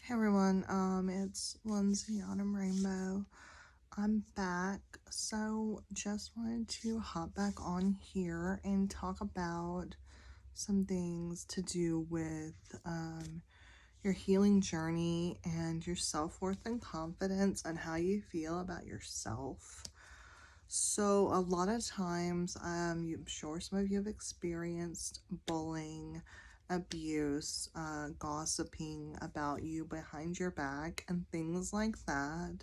Hey everyone, it's Lindsay Autumn Rainbow. I'm back, so just wanted to hop back on here and talk about some things to do with your healing journey and your self-worth and confidence and how you feel about yourself. So a lot of times, I'm sure some of you have experienced bullying, abuse, gossiping about you behind your back, and things like that.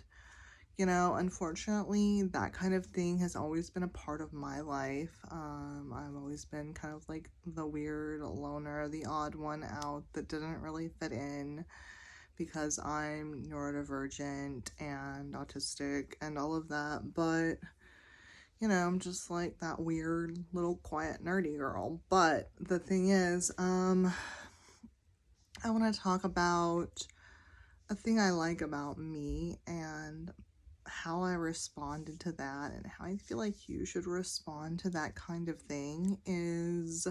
Unfortunately, that kind of thing has always been a part of my life. I've always been kind of like the weird loner, the odd one out that didn't really fit in because I'm neurodivergent and autistic and all of that. But I'm just like that weird little quiet nerdy girl. But the thing is, I want to talk about a thing I like about me and how I responded to that and how I feel like you should respond to that kind of thing is,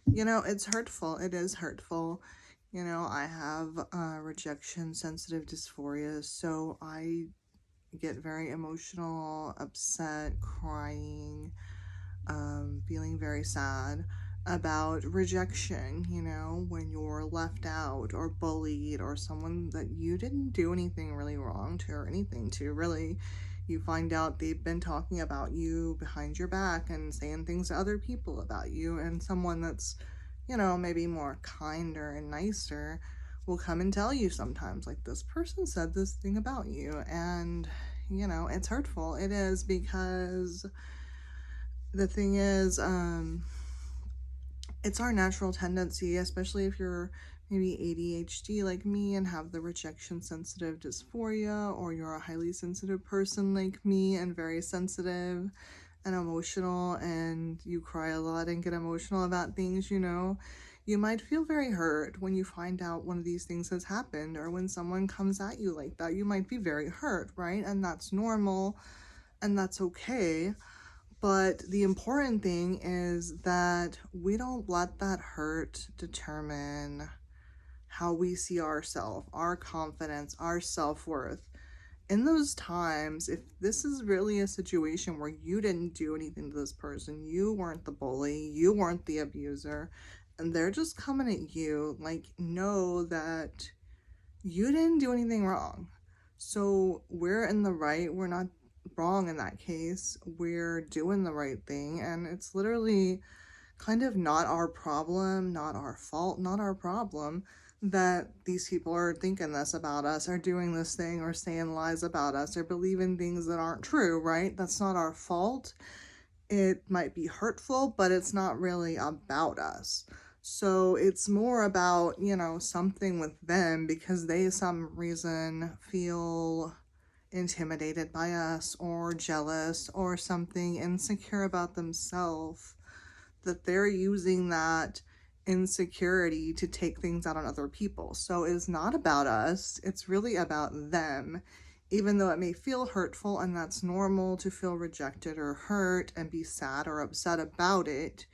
it's hurtful. It is hurtful. I have rejection sensitive dysphoria, so I get very emotional, upset, crying, feeling very sad about rejection, when you're left out or bullied or someone that you didn't do anything really wrong to or anything to, really. You find out they've been talking about you behind your back and saying things to other people about you, and someone that's, maybe more kinder and nicer will come and tell you sometimes, like, this person said this thing about you, and, it's hurtful. It is, because the thing is, it's our natural tendency, especially if you're maybe ADHD like me and have the rejection sensitive dysphoria, or you're a highly sensitive person like me and very sensitive and emotional, and you cry a lot and get emotional about things, you might feel very hurt when you find out one of these things has happened, or when someone comes at you like that. You might be very hurt, right? And that's normal and that's okay. But the important thing is that we don't let that hurt determine how we see ourselves, our confidence, our self-worth. In those times, if this is really a situation where you didn't do anything to this person, you weren't the bully, you weren't the abuser, and they're just coming at you, like, know that you didn't do anything wrong. So we're in the right, we're not wrong in that case. We're doing the right thing, and it's literally kind of not our problem, not our fault, not our problem that these people are thinking this about us, or doing this thing, or saying lies about us, or believing things that aren't true, right? That's not our fault. It might be hurtful, but it's not really about us. So it's more about, something with them, because they, some reason, feel intimidated by us, or jealous, or something, insecure about themselves, that they're using that insecurity to take things out on other people. So it's not about us, it's really about them. Even though it may feel hurtful, and that's normal to feel rejected or hurt and be sad or upset about it,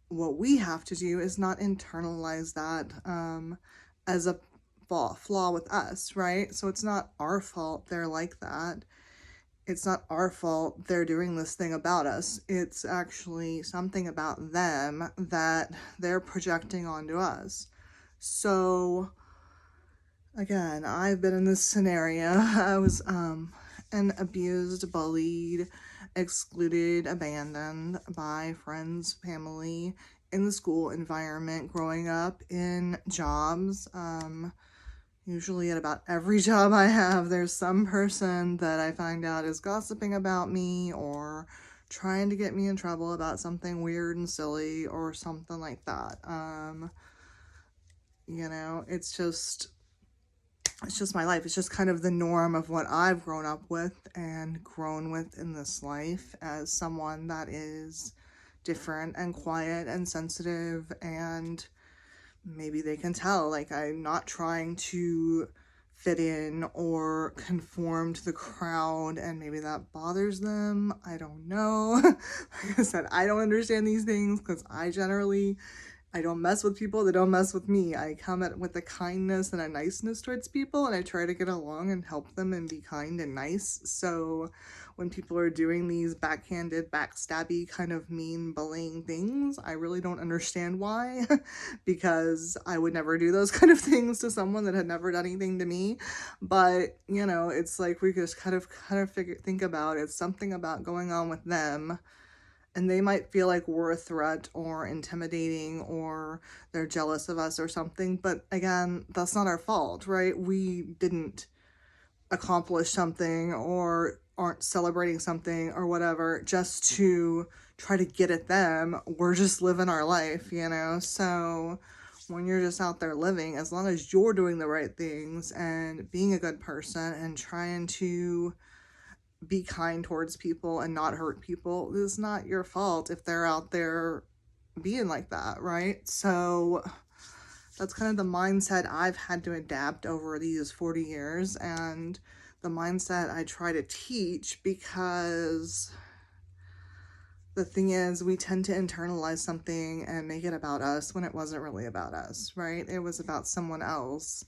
what we have to do is not internalize that as a flaw with us, right? So it's not our fault they're like that. It's not our fault they're doing this thing about us. It's actually something about them that they're projecting onto us. So, again, I've been in this scenario. I was an abused, bullied, excluded, abandoned by friends, family, in the school environment, growing up in jobs. Usually at about every job I have, there's some person that I find out is gossiping about me, or trying to get me in trouble about something weird and silly, or something like that. It's just my life. It's just kind of the norm of what I've grown up with and grown with in this life, as someone that is different and quiet and sensitive, and maybe they can tell, like, I'm not trying to fit in or conform to the crowd, and maybe that bothers them. I don't know. Like I said, I don't understand these things, because I generally I don't mess with people, they don't mess with me. I come at with a kindness and a niceness towards people, and I try to get along and help them and be kind and nice. So when people are doing these backhanded, backstabby, kind of mean, bullying things, I really don't understand why, because I would never do those kind of things to someone that had never done anything to me. But, you know, it's like we just kind of think about it's something about going on with them, and they might feel like we're a threat or intimidating or they're jealous of us or something. But again, that's not our fault, right? We didn't accomplish something or aren't celebrating something or whatever just to try to get at them. We're just living our life, you know? So when you're just out there living, as long as you're doing the right things and being a good person and trying to be kind towards people and not hurt people, it's not your fault if they're out there being like that, right? So that's kind of the mindset I've had to adapt over these 40 years, and the mindset I try to teach, because the thing is, we tend to internalize something and make it about us when it wasn't really about us, right? It was about someone else.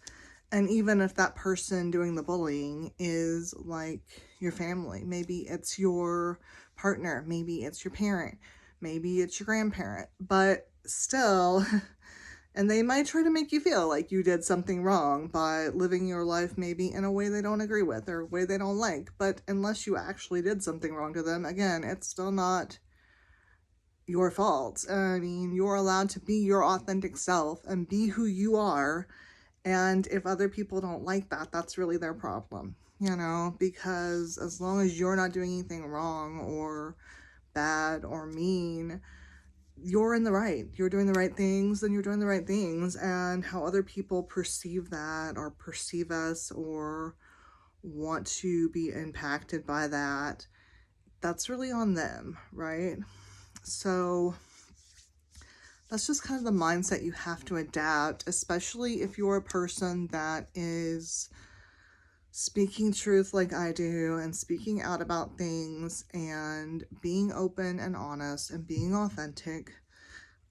And even if that person doing the bullying is like your family, maybe it's your partner, maybe it's your parent, maybe it's your grandparent, but still, and they might try to make you feel like you did something wrong by living your life maybe in a way they don't agree with or a way they don't like. But unless you actually did something wrong to them, again, it's still not your fault. I mean, you're allowed to be your authentic self and be who you are. And if other people don't like that, that's really their problem, you know, because as long as you're not doing anything wrong or bad or mean, you're in the right. You're doing the right things, then you're doing the right things. And how other people perceive that or perceive us or want to be impacted by that, that's really on them, right? So that's just kind of the mindset you have to adapt, especially if you're a person that is speaking truth like I do and speaking out about things and being open and honest and being authentic.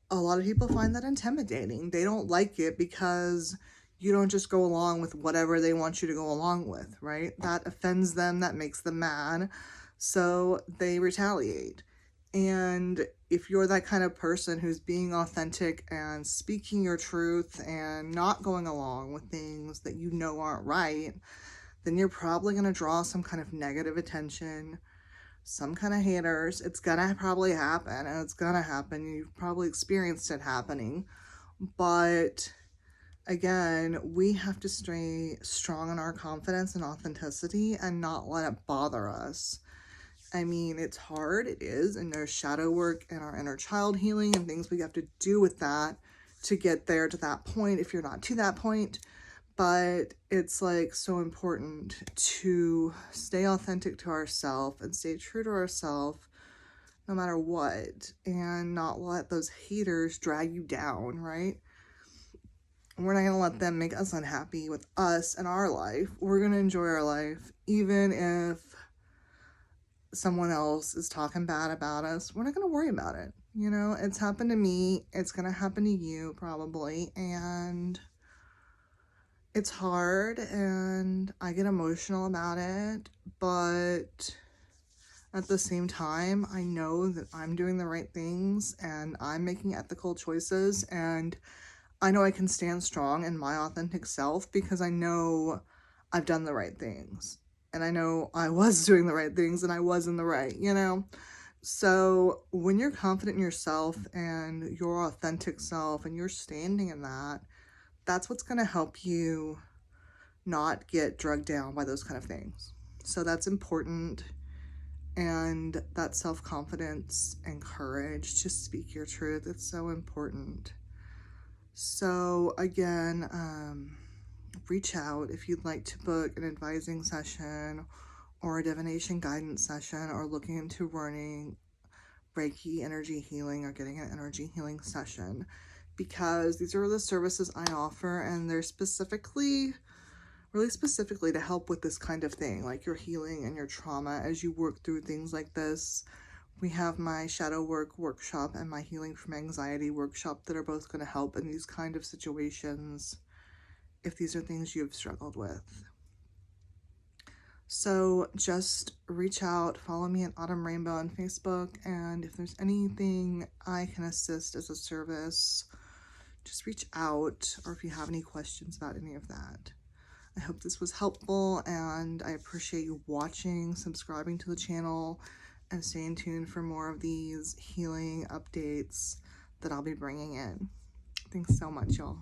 A lot of people find that intimidating. They don't like it because you don't just go along with whatever they want you to go along with, right? That offends them, that makes them mad, so they retaliate. And if you're that kind of person who's being authentic and speaking your truth and not going along with things that you know aren't right, then you're probably going to draw some kind of negative attention, some kind of haters. It's going to probably happen, and it's going to happen. You've probably experienced it happening. But again, we have to stay strong in our confidence and authenticity and not let it bother us. I mean, it's hard, it is, and there's shadow work and our inner child healing and things we have to do with that to get there to that point if you're not to that point. But it's like so important to stay authentic to ourselves and stay true to ourselves no matter what, and not let those haters drag you down, right? We're not going to let them make us unhappy with us and our life. We're going to enjoy our life, even if someone else is talking bad about us. We're not going to worry about it. You know, it's happened to me. It's going to happen to you probably. And it's hard and I get emotional about it. But at the same time, I know that I'm doing the right things and I'm making ethical choices. And I know I can stand strong in my authentic self because I know I've done the right things. And I know I was doing the right things and I was in the right, you know? So when you're confident in yourself and your authentic self and you're standing in that, that's what's going to help you not get drugged down by those kind of things. So that's important. And that self-confidence and courage to speak your truth, it's so important. So again, reach out if you'd like to book an advising session or a divination guidance session, or looking into learning Reiki energy healing or getting an energy healing session, because these are the services I offer and they're really specifically to help with this kind of thing, like your healing and your trauma as you work through things like this We have my shadow work workshop and my healing from anxiety workshop that are both going to help in these kind of situations if these are things you've struggled with. So just reach out, follow me at Autumn Rainbow on Facebook, and if there's anything I can assist as a service, just reach out, or if you have any questions about any of that. I hope this was helpful, and I appreciate you watching, subscribing to the channel, and staying tuned for more of these healing updates that I'll be bringing in. Thanks so much, y'all.